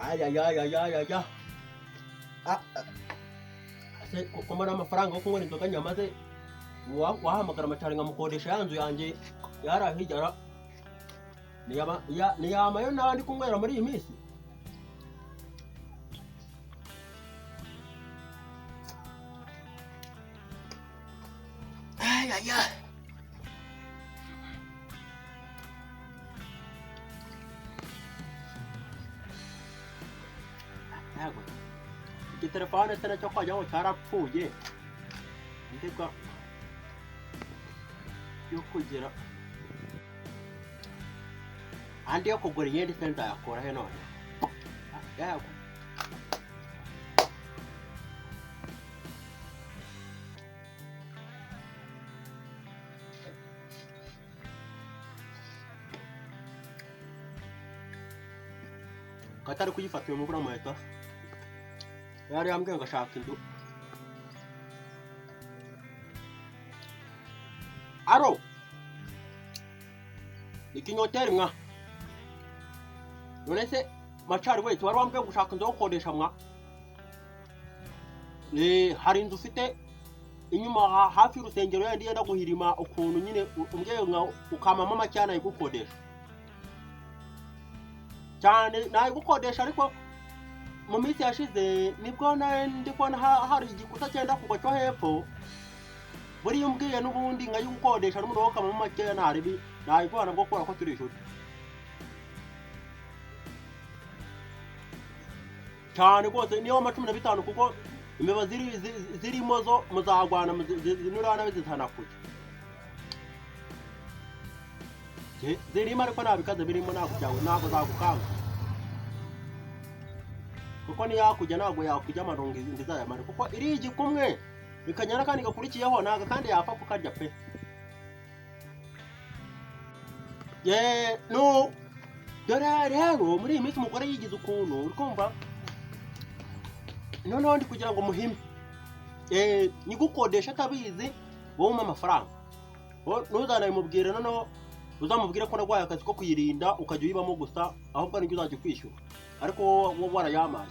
Ay ay ay ay ay ay. Ah, se kumbona amafaranga yo kunywera inzoga nyamaze wahamagara amacari nkamukodesha ya nzu yanjye yarahigera niyamayo nawe ndi kunywera muri iyi minsi. Ay ay ay. Telefone se nacyo kwajyaho cyarapfuye ndeka yo kugira andi yo kugura iyindi se nzayakora he none yago katari kuyifatira mu buramayita yari yambwiye ngo ashaka inzu. Aro ikinyoteri mwa none se macari we wari wambwiye gushaka inzu yo gukodesha mwa hari inzu ufite inyuma hafi y'urusengero yandi yenda guhirima ukuntu nyine umbwiye nka ukamama macyana yigukodesha cyane nayo gukodesha ariko mu minsi yashize nibwo ndi kubona hari igikuta cyenda kugwa cyo hepfo buriya umbwiye n'ubundi nka y'ugukodesha n'umurongo kamama makeya naribi nayibona bwo kubera ko turi inshuti cyane rwose niyo 15 kuko imeba zirimo zo muzagwana zinurana bizitana kuki zirimo ariko nabikaze birimo ntabwo zagukanga kuko ni yakujya ntabwo yakujya amarongo ngizayamara kuko iri igikumwe bikanyana kandi gakurikiyeho naga kandi yapfa kukarya pe no dore rero muri iyi minsi umugore yigize ukuntu urikumva noneho ndi kugira ngo muhime nigukodesha atabizi wowe umpa amafaranga ntuzanabimubwire noneho uzamubwire ko nagwaye akazi ko kuyirinda ukajya uyibamo gusa ahubwo nibyo uzajya kwishyura ariko wowe warayamaye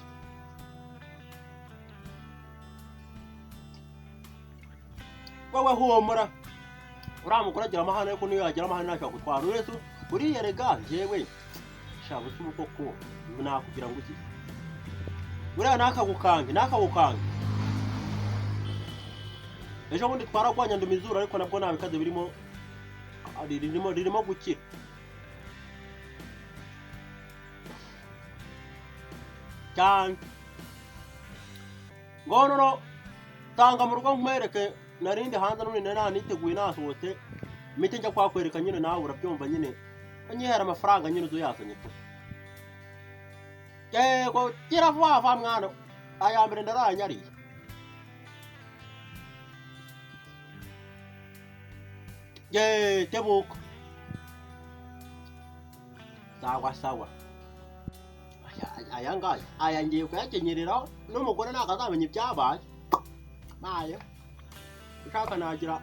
wowe humura uriya mugore agira amahane ariko niyo yagira amahane ntashobora gutwara uretse uriya rega njyewe shaba usubu koko nakugira ngo iki uriya nakagukange ejo bundi twaragwanya ndumizuru ariko nabwo nabikaze ririmo gukira cyane ngono no tanga mu rugo nkwereke narindi hanze none niteguye nasohotse mite njya kwakwereka nyine nawe urabyumva nyine anyihera amafaranga nyine uzuyazanye pe yego kiravuva mwana aya mbere ndaranyariye tebuko sawa aya ngaya aya ngiye kuyakenyerera n'umugore nakazamenya ibyabaye nayo ushaka nagira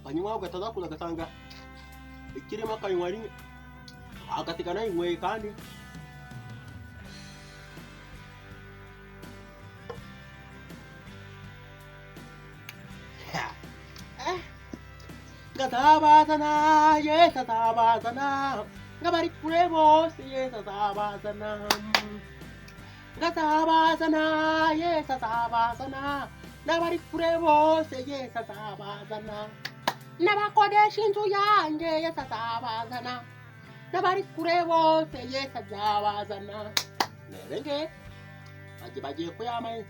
banywa ugataza kuza gatanga ikirimo akanywa rimwe agatika nayinyweye kandi Gatabazana, yes, Gatabazana, Gabari Prebos, yes, Gatabazana, Gatabazana, yes, Gatabazana, Gabari Prebos, yes, Gatabazana, Nabakodeshin to Yang, yes, Gatabazana, Gabari Prebos, yes, Gatabazana, Nerenge, Ajibaji Kuyama.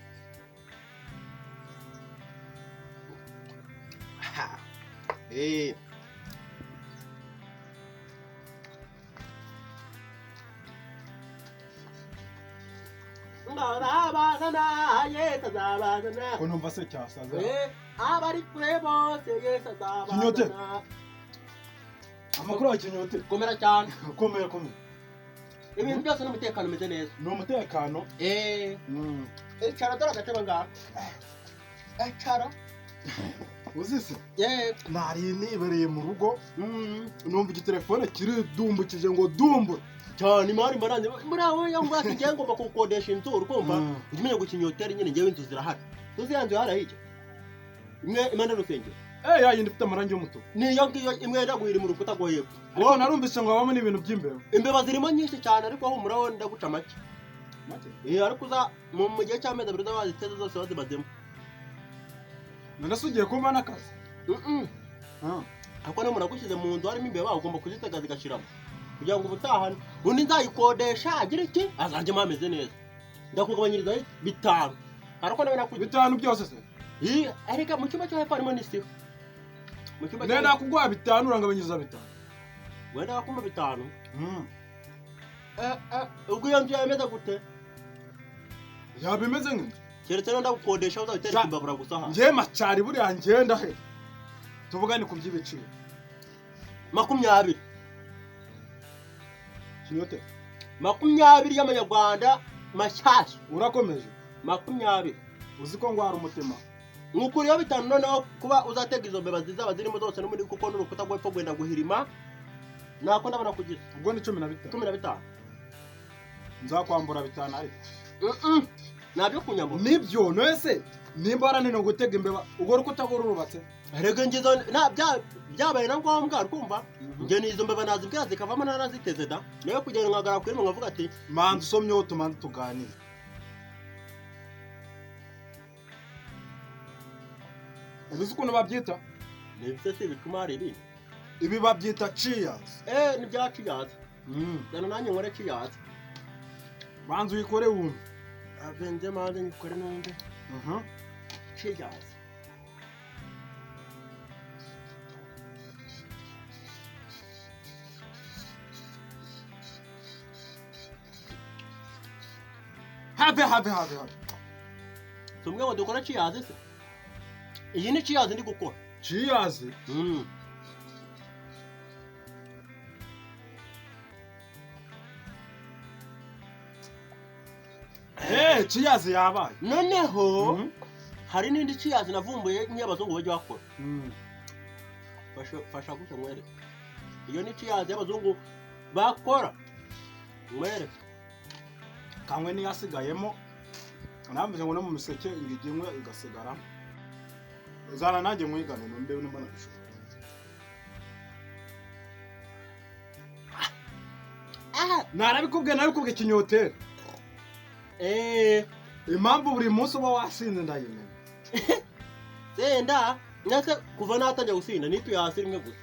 Zabazana, yes, Zabazana. Ko numva se cyasaza. Abari kure bose, yes, Zabazana. Amakuru y'Kinyote. Komera cyane. Komera. Ibintu byose n'umutekano umeze neza. N'umutekano? Cara dora gateba ngaho. Cara. uzise Yego. nari nibereye mu rugo numva igitelefone kiridumbukije ngo dumbura cyane imari mbaranje muri aho yangu ati ngiye ngomba kukodesha inzu urumva ngimenye gukinya hotel nyine ngiye inzu zirahari tuzi yanzu harahije imwe imana rusengero yayindi ifite amarangi y'umutuku niyo ngiyo imwe ndaguhira mu rukuta rwo hepfo ngo narumvise ngo habamo n'ibintu by'imbeba imbeba zirimo nyinshi cyane ariko aho muraho ndaguca make ariko uza mu gihe cy'amezi abiri baziteze zose bazibazemo none se ugiye kumva n'akazi ariko niyo muragushyize mu nzu harimo imbeba ugomba kuzitega zigashiramo kugira ngo ubutahane undi nzayikodesha agira iki azajyemo hameze neza ndakugabanyiriza 5 ariko nawe nakugira 5 byose se ariko mu cyumba cyo hepfo harimo n'isifa mu cyumba cyo nakugwa 5 urangabanyiriza 5 wenda wakumva 5 ubwo iyo nzu yameze gute yabimeze nk'inzu keretse no ndagukodesha uzabitera imbabura gusa aha ngiye macari buriya ngenda he tuvugane ku by'ibiciro 20 kinyote 20 y'amanyarwanda mashyashya urakomeje 20 uzi ko ngo hari umutima nk'ukuri yo 5 noneho kuba uzatega izo mbeba zizaba zirimo zose no muri kuko n'urukuta rw'epfo gwenda guhirima nako ndabona kugira ubwo ni 15 nzakwambura 5 ariko nabyo kunyambura nibyo nese nimba waranene gutega imbeba ubwo rukuta rurubatse rege ngizo byabaye na ngombwa urumva nge nizo mbeba nazibwira zikavamo naraziteze da niyo kugenda nkagara kuri mu ngavuga ati manzi usomye wo tumanzi tuganire uzi ukuntu babyita nibyo se bituma ari ibi babyita cheers ni bya cheers dana nanjye nkore cheers manzi uyikore wumve abenze manzi nyikore numve cheers have tumwe ngo dukora cheers se iyi ni cheers ndi gukora cheers cheers yabaye noneho hari n'indi cheers navumbuye nk'abazungu bajya bakora fasha gusa mwere iyo ni cheers y'abazungu bakora mwere kamwe ni yasigayemo namvuze ngo no mu miseke ingigimwe igasigara zana nanjye mwigane numbe nimbona bishobora narabikubwiye kinyoteri impamvu buri munsi uba wasinze ndayimenya senda nyase kuva natangiye gusinda nituye hasi rimwe gusa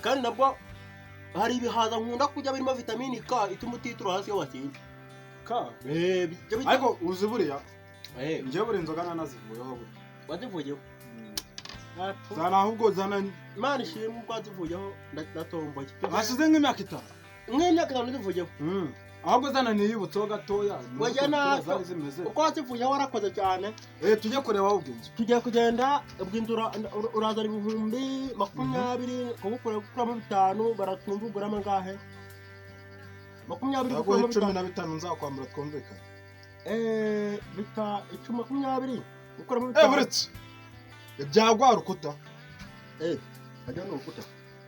kandi nabwo hari ibihaza nkunda kujya birimo vitamini K ituma utitura hasi iyo wasinze K ariko uzi buriya njye buri inzoga nanazivuyeho buri wazivuyeho zana ahubwo zana Imana ishimwe uko wazivuyeho ndatomboye hashize nk'imyaka 5 nk'imyaka 5 zivuyeho ahubwo zana niyibutseho gatoya wajya nazo uko wazivuyeho warakoze cyane tujye kureba ahubwo inzu tugiye kugenda ubw'inzura uraza 20 kugukuramo 5 baratumvuguramo ngahe 20 gukuramo 15 nzakwambura twumvikane bita 20 gukuramo 5 buretse ibyagwa rukuta ajya no rukuta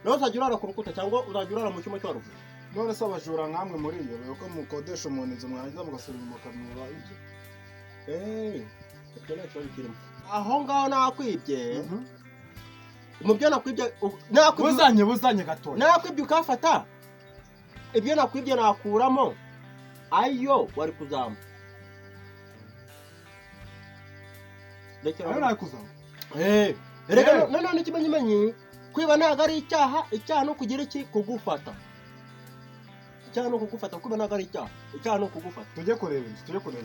nawe uzajya urara ku rukuta cyangwa uzajya urara mu cyuma cy'arufu none se abajura nkamwe muri iyo beko mukodesha umuntu inzu mwarangiza mugasubira mu kamera ibyo aho ngaho nakwibye mu byo nakwibye buzanye gatoya nakwibye ukafata ibyo nakwibye nakuramo ayo wari kuzamba ayo nakuzamba rega none kimenyimenyi kwiba ntago ari icyaha no kugira iki kugufata icyaha no kugufata kuba ntago ari icyaha no kugufata tujye kureba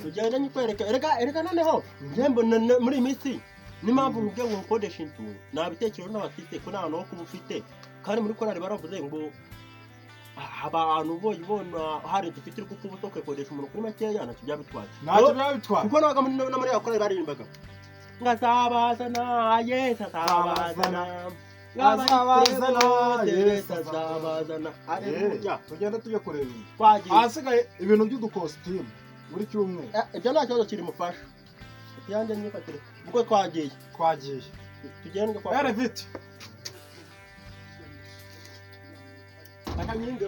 tugenda nyikwereka erega noneho njembo muri misi n'impamvu nkubwiye ngo ukodesha inzu nabitekerezo n'abafite ko nta no kuba ufite kandi muri korari baravuze ngo abantu bona hari dufite uri kuko ubuto kwekodesha umuntu kuri makeya ntacyo byabitwaye kuko nabaga muri ya korari baririmbaga ngazabazana Yesu azabazana aleluya tugenda tujye kureba inzu hasigaye ibintu by'udukositimu buri cyumweru ibyo nta kibazo kiri mufasha yanjye nyifatire ubwo twagiye tugende kwa Ere vite. akanyinge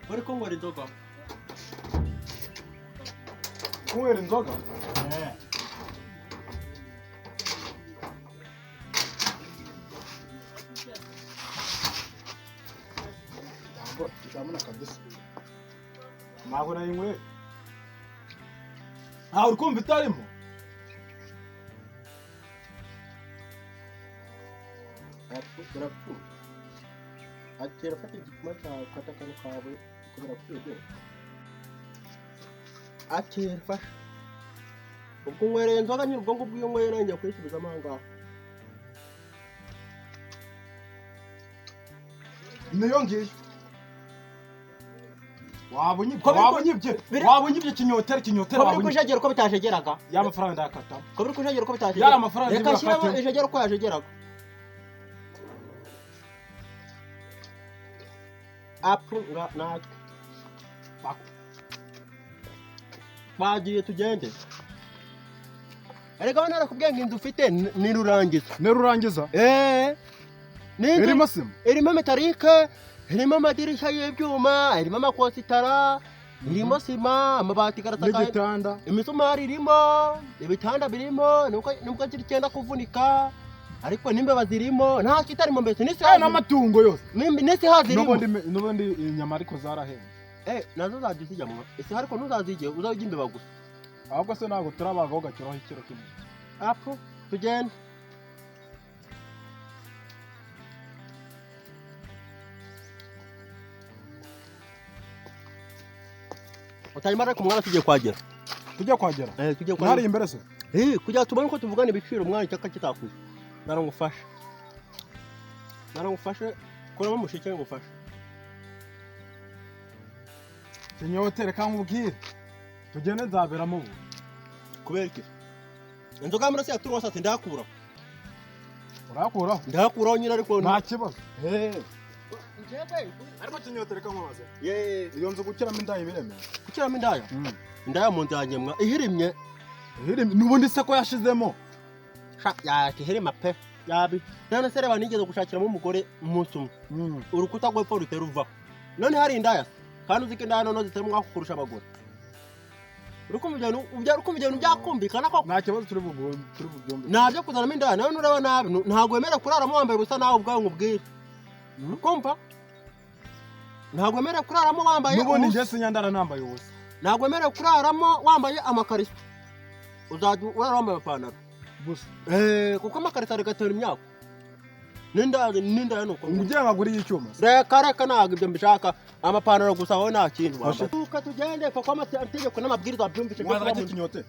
bari kongora inzoga Kunywera inzoga? Ntabwo tutamuna kabisa. Ntabwo nayinyweye. Uri kumva itarimo? urapfu atera fata igikuma cyawe kata kano kawe kubera kwego atera fasha ubwo ngwereye inzoga nyine ubwo ngubwo iyo nyweye nanjye kwisubiza amanga Niyo ngiyo. Wabonyibye kinyotera ko biri kujagera uko bitajegeraga ya mafaranga ndakata. ko biri kujagera uko bitajegeraga Yara amafaranga reka shiramo ijagera uko yajegeraga apu natwe bagiye tugende erega wana nakubwiye ngo inzu ufite ni rurangiza Nerurangiza? Irimo sima? irimo metalike irimo amadirishya y'ibyuma irimo amakositara irimo sima amabati garataka N'igitanda? imisumari irimo ibitanda birimo nubwo kiri cyenda kuvunika ariko n'imbeba zirimo nta kitarimo mbese n'isi n'amatungo yose. n'isi hazirimo Nubundi inyama ariko zarahenze. nazo zaje zijyamwa ese ariko ntuzazige uzajya imbeba gusa Ahubwo se ntabwo turabagaho gakiraho ikiro kimwe. apu tugende utayimara ku mwana tugiye kwagera Tujya kwagera? tugiye Ntari imbere se? kugira tubone ko tuvugana ibiciro umwana cyaka kitakuze narangufasha kuramo mushike ngufasha Kinyotere kamubwire. Tugende nzaberamo ubu. kubera iki inzoga muri se turose ati ndakura Urakuraho? ndakuraho nyine ariko Nta kibazo. ariko kinyotere kamubaze. ye Iyo nzu gukiramo indaya ibiremeye. gukiramo indaya mu nzanye mwa ihirimye Nubundi se ko yashizemo. ihirima pe yabi none se reba nigeze gushakiramo umugore umunsi umwe urukuta rw'epfo rutera uvaho none hari indaya kandi uziko indaya none zitarimo kurusha abagore urukumva ibintu byakumvikana ko Nta kibazo turi bubyumve. nabyo kuzanamo indaya nawe nureba nabi ntabwo wemerewe kuraramo wambaye ubusa nawe ubwawe nkubwire ukumva ntabwo wemerewe kuraramo wambaye Nubundi njye sinyandara nambaye ubusa. ntabwo wemerewe kuraramo wambaye amakariso uzajya urara wambaye amapantaro Gusa. kuko amakariso arigatera imyaka n'indaya nuko Ugiye nkaguriye icyuma. reka ntabwo ibyo mbishaka amapantaro gusa wowe nta kintu wambaye tuka tugende kuko amategeko n'amabwiriza byumvishe Mwazanye kinyote.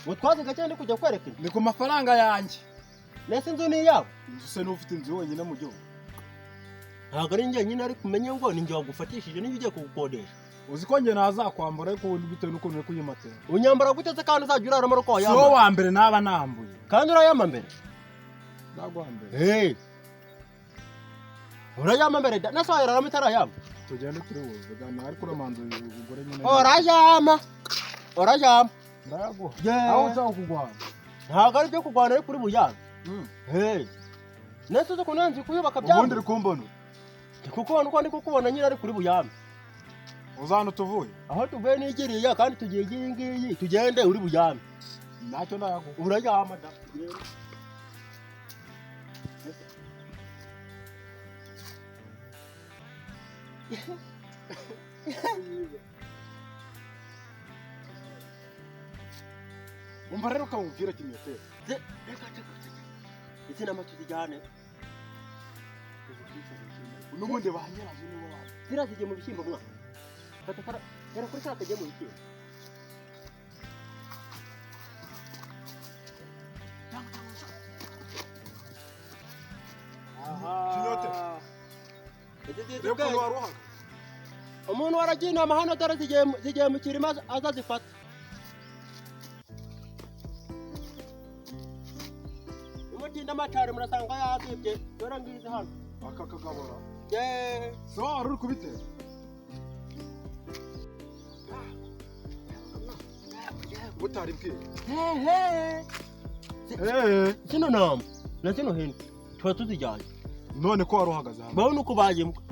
ngo twaze gake ndi kujya kwereka inzu Ni ku mafaranga yanjye. nese inzu ni iyawe Inzu se n'ufite inzu wenyine mu gihugu. ntabwo ari njye nyine ariko umenye ngo ni njye wagufatishije niba ugiye kugukodesha Uzi ko njye nazakwambura ariko bitewe n'ukuntu uri kuyimatera. unyambara gute se kandi uzajya uraramo uko Si wayambara wowe wa mbere naba nambuye. kandi urayama mbere Nagwa mbere. urayama mbere nese wayararamo itarayama Tugende turi buvugana ariko uramanza umugore nyine. urayama Ndayaguha. Yeah. Aho ushaka kugwana. ntabwo ari byo kurwana ariko uri buyama nese uzi ukuntu yanze kuyubaka Ubundi byambo uri kumbona. kukubona uko ndi kukubona nyine ariko uri buyama Uzana tuvuye. aho tuvuye n'igiriya kandi tugiye iyi ngiyi tugende uri buyame Ntacyo ndayaguha. urayama da Umva rero ukamubwira kinyote. izi nama tuzijyane Nubundi banyiraje nibo baba. ziriya zigiye mu bishyimbo mwana yara kuri kariya kagiye mu bishyimbo Kinyote. Reba ukuntu waruhaga. umuntu waragiye inama hano dore zigiye mu kirima azazifata umutinda amacari murasanga yazibye dore ngizi hano Aka kagabura. yeee So wari uri kubitera. utari bwiye hehe kino nama na kino hino tuba tuzijyanye none ko wari uhagaze hano baho nuko bayimbwa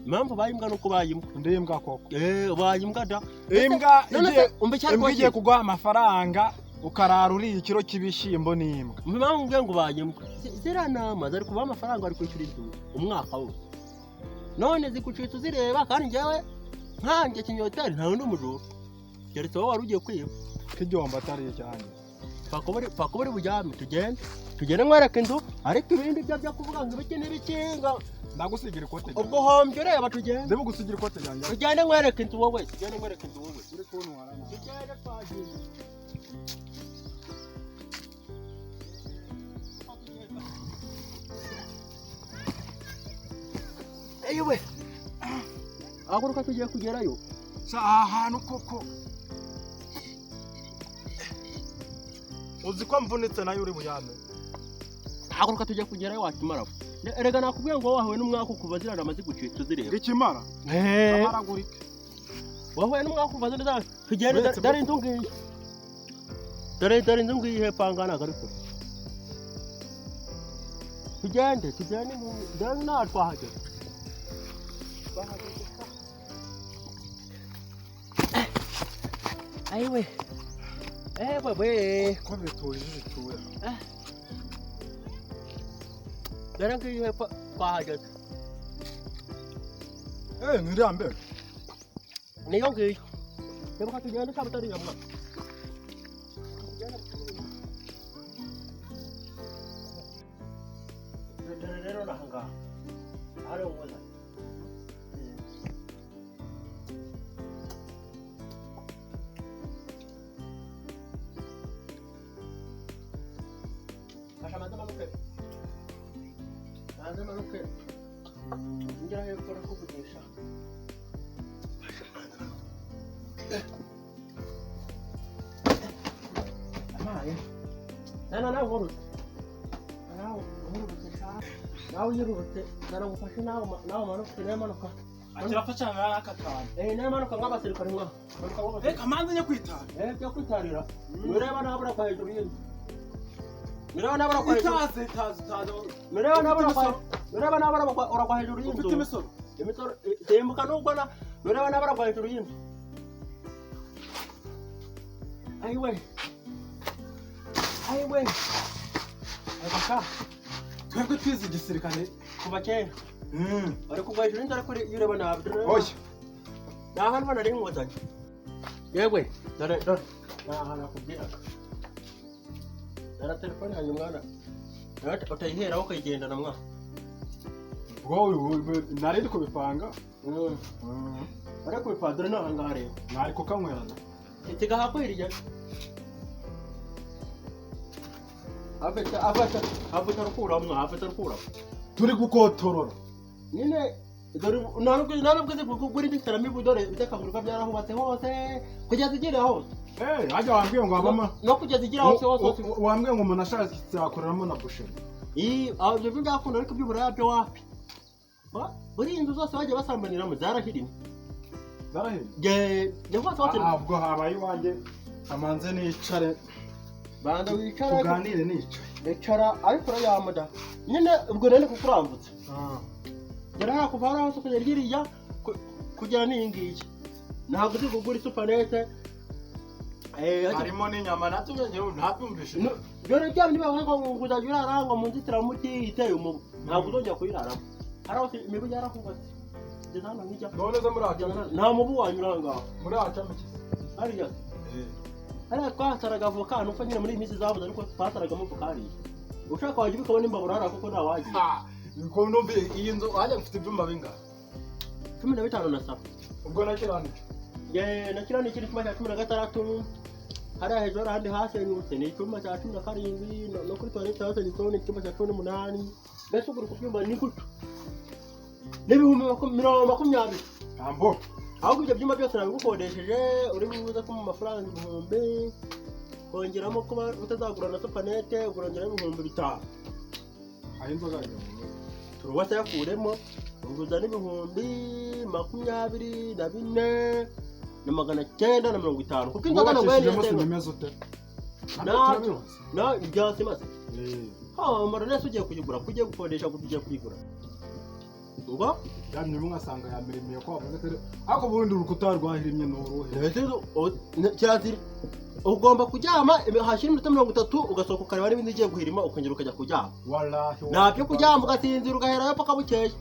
impamvu bayimbwa nuko bayimbwa ndimbwa koko bayimbwa da imbwa igiye kuguha amafaranga ukarara uriye ikiro cy'ibishyimbo n'imbwa impamvu ngiye ngo bayimbwa ziriya nama zari kubaha amafaranga bari kwishyura inzu umwaka wose none zikucitse uzireba kandi njyewe nkanjye kinyoteri nta wundi umujura keretse wowe wari ugiye kwiba k'igihombo atari cyane pakuburi bujyame tugende nkwereka inzu ariko ibindi byo kuvuga ngo ibiki n'ibikinga ndagusigira ikote ubwo hombye ureba tugende ndagusigira ikote ryanjye tugende nkwereka inzu wowe uri kuntwara tugende twagiye eyiwe ahaguruka tugiye kugerayo aha hantu koko uzi ko mvunitse nayo uri buyame ahaguruka tugiye kugerayo wakimara erega nakubwiye ngo wahuye n'umwaka ukuva ziriya nama zigucitse uzireba ikimara amaragurike wahuye n'umwaka ukuva ziriya tugende dore inzu ngiyi dore inzu ngiyi hepfo aha ntabwo ari kure tugende dore ntaho twahagera ayiwe ko bituje bituye dore ngiyi hepfo twahageze nkiriya mbere niyo ngiyo reba tugende cyangwa utari iyo mwaka dore rero ni aha ngaha ahari umugozi fasha amaze ngira hepfo arakuvugisha amaye nawe urutse nawe uyirurutse naragufashe nawe manuka nawe manuka akirafasha n'akatanu nawe manuka nk'abasirikare mwa kamanzi njye kwitara byo kwitarira ureba nabura kwa hejuru y'inzu mireba nabura kwa hejuru mireba nabura kwa hejuru y'inzu ufite imisoro simbuka nubwo mireba nabura kwa hejuru y'inzu ayiwe abaka twebwe twize igisirikare kuva kera bari kugwa hejuru y'inzu ariko iyo ureba nabi oya ni ahantu hano ari inkotanyi yewe dore ni ahantu nakubwiraga dore telefone yanjye mwana utayiheraho ukayigendana mwana nari ndi kubipanga bari kubipanga dore ni aha ngaha rero mwari kukanywerana tigahakwiriye afite rukuramo turi gukotorora nyine dore ntabwo guri n'iteramibu dore bitekagurika byarahubatse hose kugeza igira hose hajya wambwiye ngo habamo no kugeza igira hose wambwiye ngo umuntu ashatse yakoreramo na busheri ibyo byo byakunda ariko by'uburaya byo wapi buri inzu zose bagiye basambaniramo zarahirimye ubwo habaye iwanjye amanze nicare banda wicare tuganire nicara ariko urayamada nyine ubwo rero kukurambutse yari kuva hariya hose kugera iriya kugera n'iyi ngiyi ntabwo uzi kugura isupanete harimo n'inyama natwe ngewe ntabyumvishe dore bya bindi bavuga ngo uzajya urara ngo mu nzitiramuti iteye umubu ntabwo uzongera kuyiraramo hari aho imibu yarahubatse ngeze hano nk'ijya none ze muri haca nta mubu wanyura aha ngaha muri haca muki hariya hariya twahasaraga avoka nuko nyine muri iyi minsi zabuze ariko twahasaragamo avoka hariya ushaka wajya ubikabona imbabura hariya kuko ntawagiye iyi nzu wajya gufite ibyumba bingahe 15 na saba ubwo nakiranije nakirani kiri cyuma cya 16 hariya hejuru ahandi hasenyutse ni icyuma cya 17 no kuri toilette hose ni icyuma cya 18 mbese ugura ku byumba ni gutyo n'ibihumbi 20 ambo ahubwo ibyo byumba byose nabigukodesheje uri buze ko mu mafaranga 1000 kongeramo kuba utazagura na supanete ugurongera 5,000 hari inzoga turuwase yakuremo uguza n'ibihumbi 24 na 950 kuko inzoga Wowe ntabwo wakishijemo yari sinimeze ute? na ibyasi maze mara nese ugiye kuyigura kugiye gukodesha kugiye kuyigura ngo yamye mwasanga yamirimiye ko wavuze ko ako bundi urukuta rwahirimye n'uruhe kirazira ugomba kuryama hashira iminota 30 ugasohoka ukareba n'ibindi ugiye guhirima ukongera ukajya kuryama wallahi ntabyo kuryama ugasinzira ugahera yo paka bukeye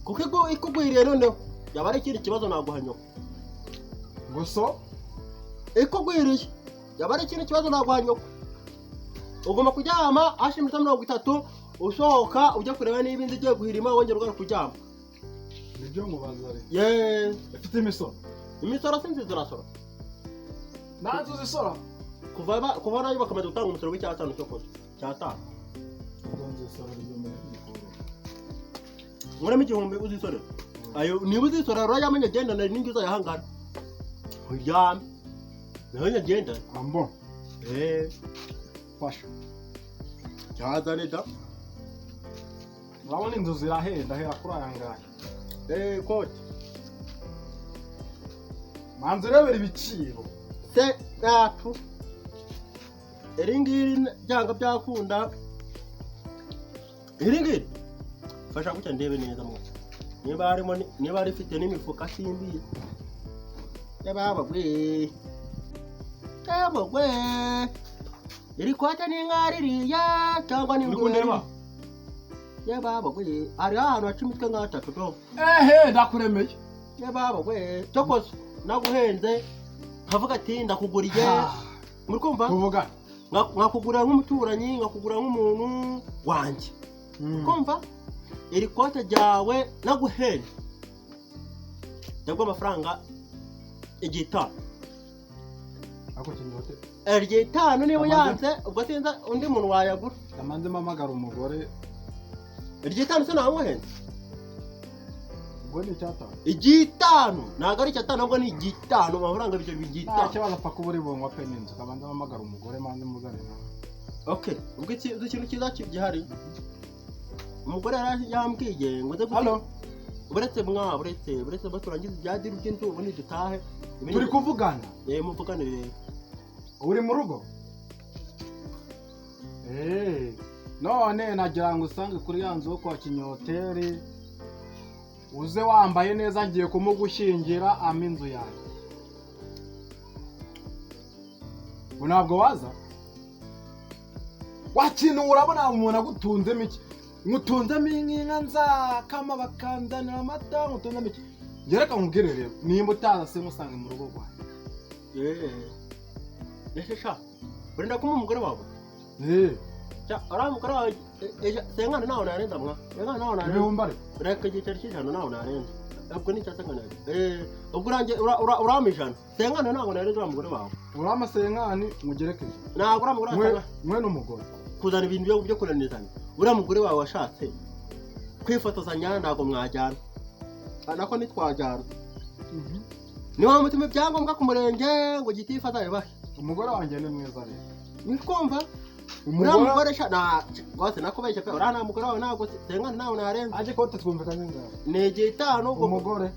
kuko ikugwiriye noneho yaba ari ikindi kibazo naguhanyoka ngo so ikugwiriye yaba ari ikindi kibazo naguhanyoka ugomba kuryama hashira iminota 30 usohoka ujya kureba n'ibindi ugiye guhirima wongera ugaruka kuryama nibyo mubazare ifite imisoro sinzi urasora nanzu zisora kuva nayo bakamaze gutanga umusoro w'icyatanu cyo koza cyatanu nanzu zisora ry'umwe nguramo igihumbi uzisorera ayo niba uzisorera urayamenye genda nari ningi uzayahangana uryame naho nyagenda ambo fasha cyazane da urabona inzu zirahenda hera kuri aya ngaya kote manzi rebera ibiciro se gapu iringiri byanga byakunda iringiri fasha gutya ndebe neza mu niba rifite n'imifuka simbiye yababagwe iri kwata n'ingaririya cyangwa n'ingureba yababagwe ari ahantu haca imitwe nk'atatu do ndakuremeye yababagwe cyokoze naguhenze nkavuga ati ndakuguriye muri kumva tuvuga nkakugura nk'umuturanyi nkakugura nk'umuntu wanjye kumva iri kote ryawe naguhenze ndagwa amafaranga igitanu ako kinyote igitanu niba yanze ubwo sinza undi muntu wayagura ndamanze mamagara umugore igitanu se namuhenze ubwo ni cyatanu igitanu ntabwo ari icyatanu ahubwo ni igitanu amafaranga ibyo bigitanu ntacyo banapfa kuba uri bunywa pe n'inzu kabanza mamagara umugore manze mugane nawe ubwo ikintu cyiza gihari umugore yambwiye ngo nze halo buretse baturangiza ibyadiri by'inzu ubundi dutahe turi kuvugana muvugane rero uri mu rugo none nagira ngo usange kuri ya nzu yo kwa Kinyoteri uze wambaye neza ngiye kumugushyingira inzu yawe ntabwo waza wakintu urabona umuntu agutunzemo iki ngutunzemo inka nzakama bakanzanira amata ngutunzemo iki gereka nkubwire rero nimba utaza se musange mu rugo rwawe sha urenda kuma umugore wawe ara umugore wawe senkana nawe narenza mwa senkana nawe narenza ibihumbare reka igiceri cy'ijana nawe narenza ubwo ni cyasengana ubwo urange uramijana senkana nawe narenza umugore wawe urama senkani mugerekeje ntabwo uramugore wawe mwe n'umugore kuzana ibintu byo kunanizanya uriya mugore wawe washatse kwifotozanya ntabwo mwajyana nako nitwajyana niba mutima ibyangombwa ku murenge ngo giti ifatanye bahe umugore wanjye ni mwiza rero nikumva umugore rwose nakubeshye pe uriya mugore wawe ntabwo senkana nawe narenza aje kote twumvikanye ngaho ni igitanu umugore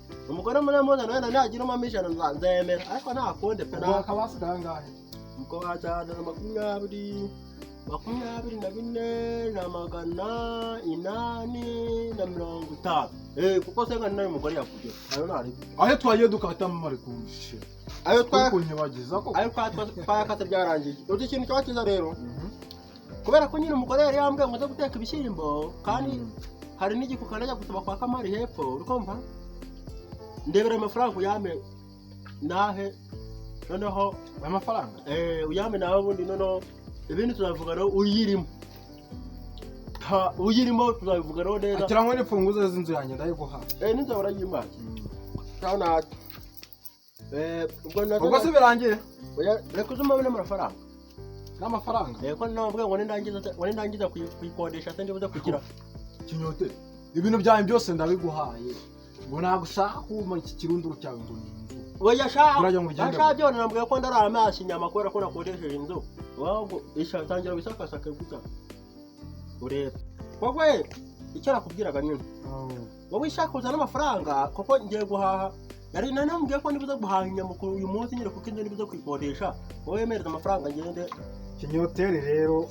muremuzana wenda nagira umamijana nzemera ariko ntakunde pe nawe akabasigaye ngahe ubwo wajyana na 24 na 850 kuko senkana nawe umugore yakugera ayo nari aho twagiye dukatamo mari kumushe ayo kunyibagiza ko ayo twakase byarangiye uzi ikintu cyakiza rero kubera ko nyine umugore yari yambwiye ngo aze guteka ibishyimbo kandi hari n'igikuka najya gusaba kwa Kamari hepfo urikumva ndebera amafaranga uyame nahe noneho amafaranga uyame nawe ubundi noneho ibindi tuzavuga no uyirimo tuzabivuga no neza akirangwa n'imfunguzo z'inzu yanjye ndayiguha n'inzu urayimbaye cyane ubwo se birangiye reka uzumabone amafaranga n'amafaranga ko navuga ngo nindangiza kuyikodesha se ndibuze kugira Kinyote ibintu byawe byose ndabiguhaye ngo nagushaka kuma iki kirunduro cyawe ngo ni inzu oya shaka byo nambwiye ko ndaramashi inyama kubera ko nakodesheje inzu wabwo ishatangira bisakasaka gutya urebe wowe icyo nakubwiraga nyine wowe ishaka kuzana amafaranga kuko ngiye guhaha yari nanambwiye ko nibuza guhaha inyama kuri uyu munsi nyine kuko inzu nibuza kuyikodesha wowe yemereza amafaranga ngende. Kinyoteri rero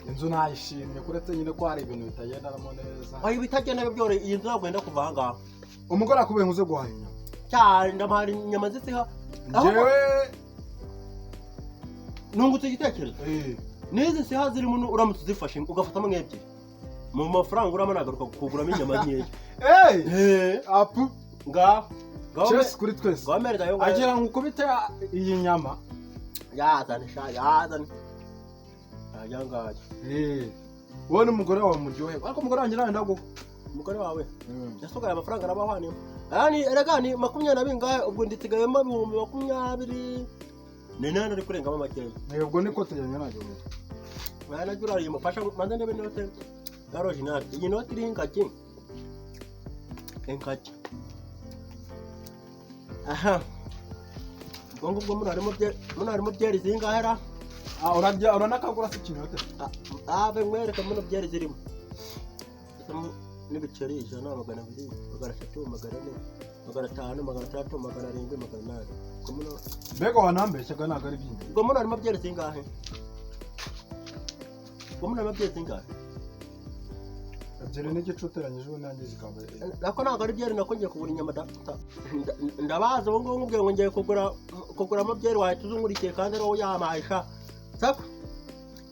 inzu nayishimye kuretse nyine ko hari ibintu bitagenderamo neza. Aho ibitagenda byore iyi nzu ntabwo yenda kuva aha ngaha. Umugore akubiye nguze guhaha inyama Cyane ndamahari inyama zisiha. njyewe Nungutse igitekerezo. N'izi siha zirimo uramutse uzifashe ugafatamo nk'ebyiri. Mu mafaranga uramanagaruka kuguramo inyama nkeya. apu Ngaho. Chess kuri twese. Gamereza yo. Agira ngo ukubite iyi nyama. Yazane sha yazane. Ayangaje. Wowe n'umugore wawe muryohe. Ariko umugore wanjye nawe ndaguha. Umugore wawe. Yasogaye amafaranga arabahaniye. Yani eragani 20 bingahe ubwo nditigayemo 20. Nene ari kurengamo makeya. Ubwo niko tujyanye najyo. Bana jurari mufasha manze ndebe note. Garo jinati. Iyi note iri ingaki. Enkaki. Aha. Ubwo munarimo byeri zingahera. Urajya uranakagura se kinyote. Mwereka muno byeri zirimo. N'ibiceri 100, 200, 300, 400, 500, 600, 700, 800. Kumuno Mbega wanambeshyaga naga ari byinshi. ubwo munarimo byeri zingahe? Ubwo munarimo byeri zingahe? Abyere n'igicuteranyijwe nanjye zikambere. Nako naga ari byeri nako ngiye kugura inyama ndabaza ubu ngubu ngubwiye ngo ngiye kuguramo byeri wahita uzungurikiye kandi ari wowe yamahisha. Sako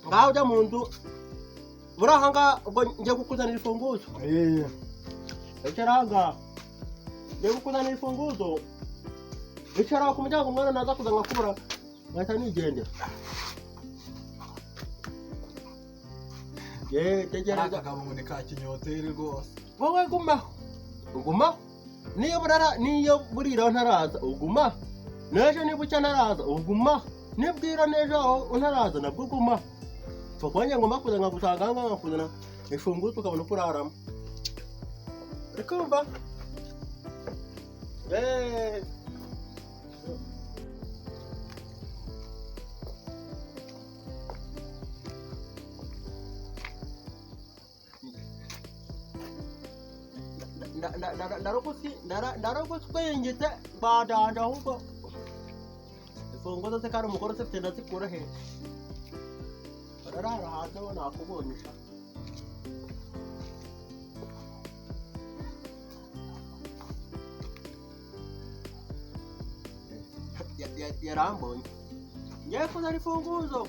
ngaho ujya mu nzu burahanga ubwo ngiye kukuzanira ifunguzo. Icaranga ngiye kukuzanira ifunguzo. Icara ku muryango umwana naza kuza ngakubura ngahita nigendera. Tegereza akagabo ngo ni ka kinyoteri rwose. wowe guma niyo burira ntaraza uguma neje nibucya ntaraza uguma nibwira neje aho ntaraza nabwo uguma twakwanya ngomba kuza ngagusanga ngakuzana ifunguzo ukabona kuraramo. Ariko umva ndaroguswengetse badanda ahubwo ifunguzo se kandi umugore ufite ndazikura he barara hanze bo nakubonye sha yarambonye ngiye kuzana ifunguzo.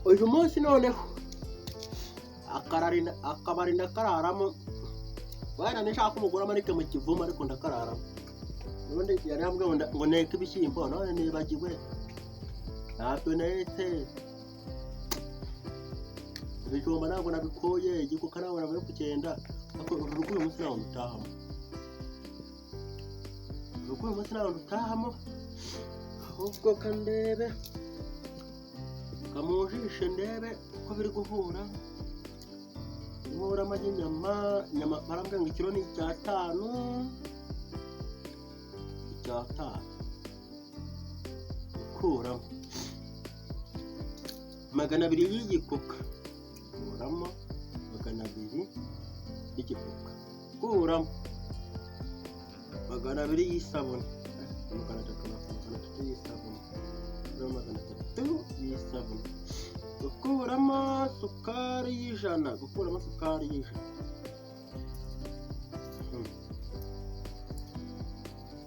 Uyu munsi noneho akabari ndakararamo bana nishaka umugore amanike mu kivumo ariko ndakararamo. Nubundi yari yambwiye ngo neke ibishyimbo none nibagiwe ntabwo netse ibijumba ntabwo nabikoye igikuka ntabwo navuye kugenda ariko urugo uyu munsi ntabwo ndutahamo. Urugo uyu munsi ntabwo ndutahamo ahubwo kandebe kamujishe ndebe uko biri guhura amagi inyama barambwira ngo ikiro ni 5. Kuramo 200 y'igikuka kuramo 200 y'igikuka kuramo 200 y'isabune 300 y'isabune 300 y'isabune gukuramo sukari y'ijana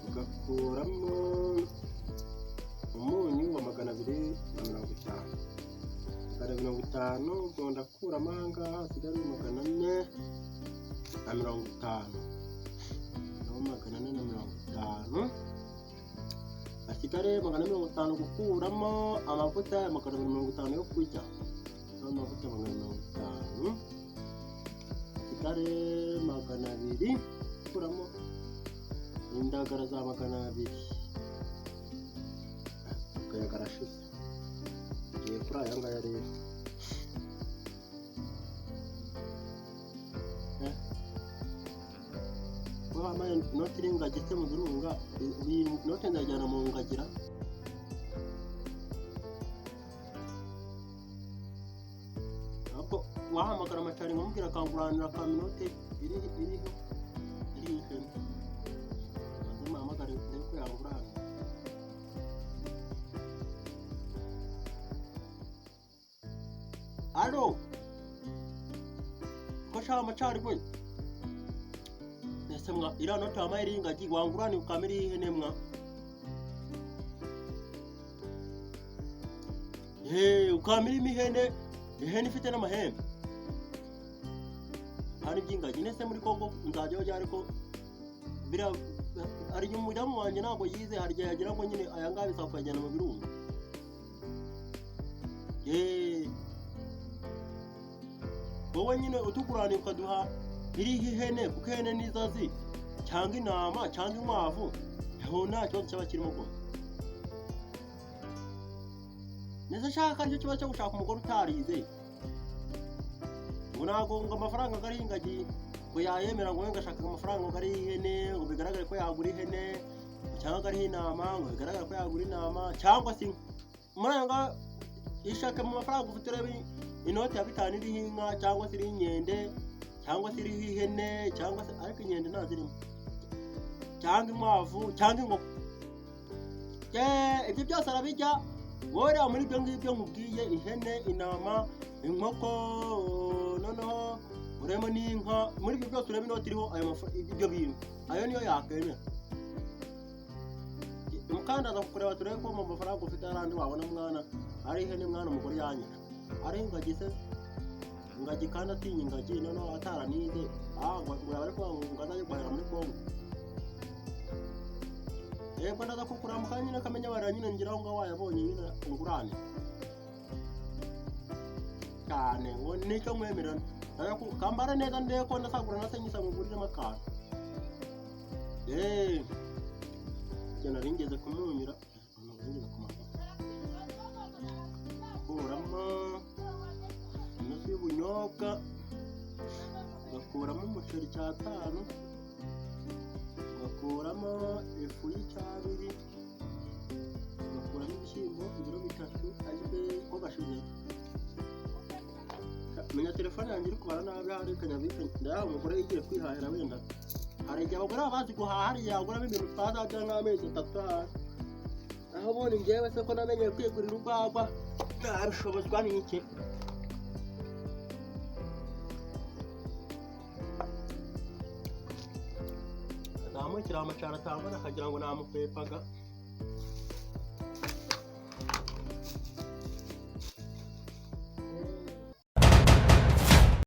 ugakuramo umunyu wa 250 ubwo ndakuramo ahangaha hasigara 450 hasigare 450 gukuramo amavuta 450 yo kurya amavuta 450 hasigare 200 gukuramo indagara za 200 akayagarashize ngiye kuri aya ngaya rero amaye inoti iri ingagi se mu birunga, iyi note ndajyana mu ngagira. Ariko wahamagara amacari nkamubwira akanguranira ka minote iriho ihene. Maze mpamagare ndebe ko yangurana. Alo, ko shaka amacari gwe? Nese mwa iriya note wamaye iri ingagi wangurana ukamira ihene mwa? Ukamira ihene ifite n'amahembe. Hari by'ingagi nese muri Kongo nzajyaho ryari ko bira ari umujyamu wanjye ntabwo yize, hari igihe yagira ngo nyine aya ngaya bisaba kuyajyana mu birunga. Wowe nyine utugurana ukaduha iriho ihene, kuko ihene n'izazi cyangwa intama cyangwa inkwavu, nta kibazo cyaba kirimo rwose. Nese shaka aricyo kibazo cyo gushaka umugore utarize. Ngo ntabwo ngo amafaranga ngo ari ingagi ngo yayemera ngo wenda ashaka amafaranga ngo ari ihene, ngo bigaragare ko yagura ihene, cyangwa ari intama ngo bigaragare ko yagura intama, cyangwa se muranga ishaka mu mafaranga ufite urebe inoti ya 5 iriho inka, cyangwa se iriho inkende, cyangwa se iriho ihene, cyangwa se ariko inkende ntazirimo, cyangwa inkwavu cyangwa inkoko. Ibyo byose arabijya. Wowe rero muri ibyo ngibyo nkubwiye, ihene, intama, inkoko, noneho uremo n'inka, muri ibyo byose urebe inoti iriho ibyo bintu, ayo niyo yakemera. Umukandaza kukureba turebe ko mu mafaranga ufite arandi wabona mwana ari ihene mwana umugore yanyica, ari ingagi se, ingagi kandi atinya ingagi, noneho ataranize ngo yabare kuba ngo azajye guhahira muri Kongo. Yego ndaza kukuramuka nyine kamenya barira nyine ngira ngo wayabonye nyine ungurane cyane, ngo nicyo mwemerana kambara neza ndeye ko ndasagura na senyisa ngurire amakara. Cyane ringeze kumunyira ngeze kumaka kuramo nusu y'ubunyobwa, gakuramo umuceri cyatanu, gakuramo ifu y'icyabiri, gakuramo ibishyimbo ibiro 3 ariko ko gashize. Menya telefone yanjye iri kubara nabi, hari kanyabika ndaho umugore yigiye kwihahira wenda. Hari igihe abagore bazi guhaha, hari igihe aguramo ibintu twazajya nk'amezi 3. Aho ubona njyewe se ko namenye kwigurira urwagwa ntabishobozwa n'iki. Namukira amacana atangwa akagira ngo namupepaga.